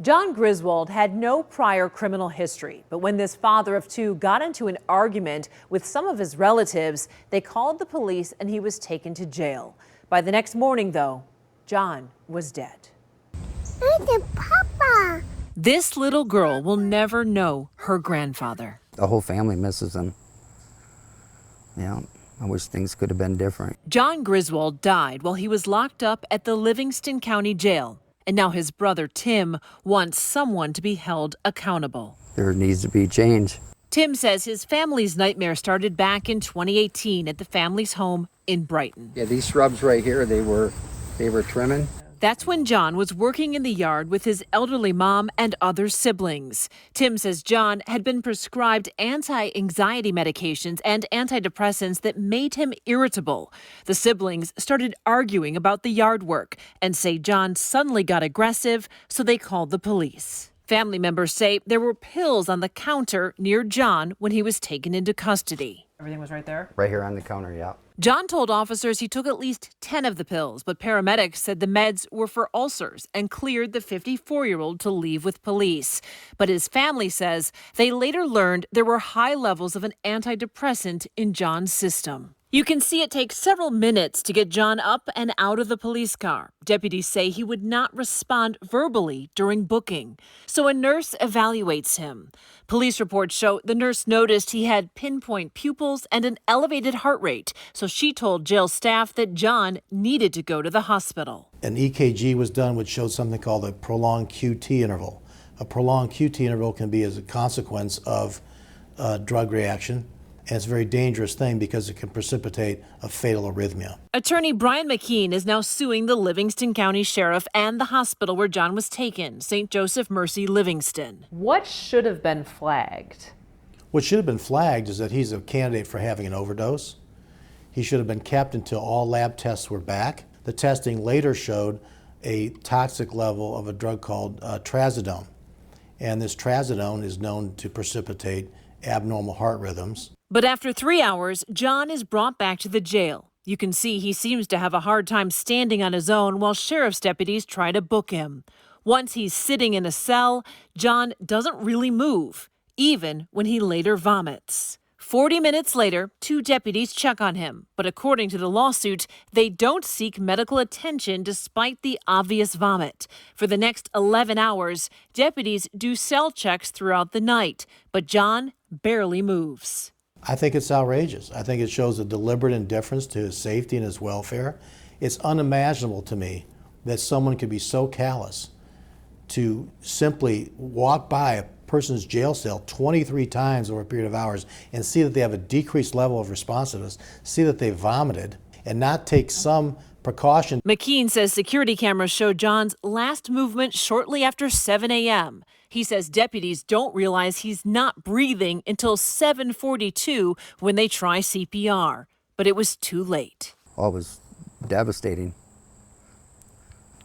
John Griswold had no prior criminal history, but when this father of two got into an argument with some of his relatives, they called the police and he was taken to jail. By the next morning, though, John was dead. Papa. This little girl will never know her grandfather. The whole family misses him. Yeah, I wish things could have been different. John Griswold died while he was locked up at the Livingston County Jail. And now his brother Tim wants someone to be held accountable. There needs to be change. Tim says his family's nightmare started back in 2018 at the family's home in Brighton. Yeah, these shrubs right here, they were trimming. That's when John was working in the yard with his elderly mom and other siblings. Tim says John had been prescribed anti-anxiety medications and antidepressants that made him irritable. The siblings started arguing about the yard work and say John suddenly got aggressive, so they called the police. Family members say there were pills on the counter near John when he was taken into custody. Everything was right there? Right here on the counter, yeah. John told officers he took at least 10 of the pills, but paramedics said the meds were for ulcers and cleared the 54-year-old to leave with police. But his family says they later learned there were high levels of an antidepressant in John's system. You can see it takes several minutes to get John up and out of the police car. Deputies say he would not respond verbally during booking, so a nurse evaluates him. Police reports show the nurse noticed he had pinpoint pupils and an elevated heart rate, so she told jail staff that John needed to go to the hospital. An EKG was done which showed something called a prolonged QT interval. A prolonged QT interval can be as a consequence of a drug reaction. And it's a very dangerous thing because it can precipitate a fatal arrhythmia. Attorney Brian McKean is now suing the Livingston County Sheriff and the hospital where John was taken, St. Joseph Mercy Livingston. What should have been flagged? What should have been flagged is that he's a candidate for having an overdose. He should have been kept until all lab tests were back. The testing later showed a toxic level of a drug called trazodone. And this trazodone is known to precipitate abnormal heart rhythms. But after 3 hours, John is brought back to the jail. You can see he seems to have a hard time standing on his own while sheriff's deputies try to book him. Once he's sitting in a cell, John doesn't really move, even when he later vomits. 40 minutes later, 2 deputies check on him, but according to the lawsuit, they don't seek medical attention despite the obvious vomit. For the next 11 hours, deputies do cell checks throughout the night, but John barely moves. I think it's outrageous. I think it shows a deliberate indifference to his safety and his welfare. It's unimaginable to me that someone could be so callous to simply walk by a person's jail cell 23 times over a period of hours and see that they have a decreased level of responsiveness, see that they vomited, and not take some precaution. McKean says security cameras show John's last movement shortly after 7 a.m. He says deputies don't realize he's not breathing until 7:42 when they try CPR, but it was too late. Oh, it was devastating.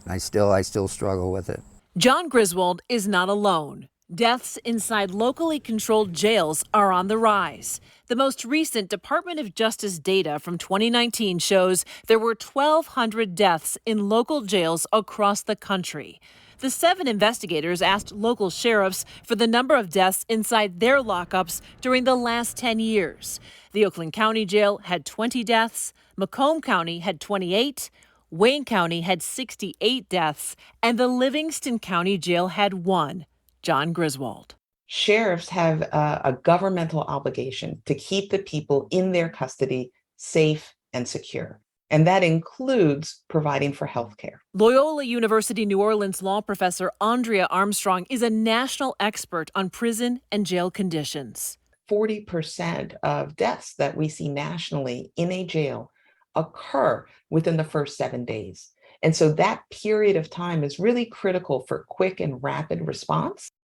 I still struggle with it. John Griswold is not alone. Deaths inside locally controlled jails are on the rise. The most recent Department of Justice data from 2019 shows there were 1,200 deaths in local jails across the country. The 7 investigators asked local sheriffs for the number of deaths inside their lockups during the last 10 years. The Oakland County Jail had 20 deaths, Macomb County had 28, Wayne County had 68 deaths, and the Livingston County Jail had 1. John Griswold. Sheriffs have a governmental obligation to keep the people in their custody safe and secure. And that includes providing for health care. Loyola University New Orleans law professor Andrea Armstrong is a national expert on prison and jail conditions. 40% of deaths that we see nationally in a jail occur within the first 7 days. And so that period of time is really critical for quick and rapid response.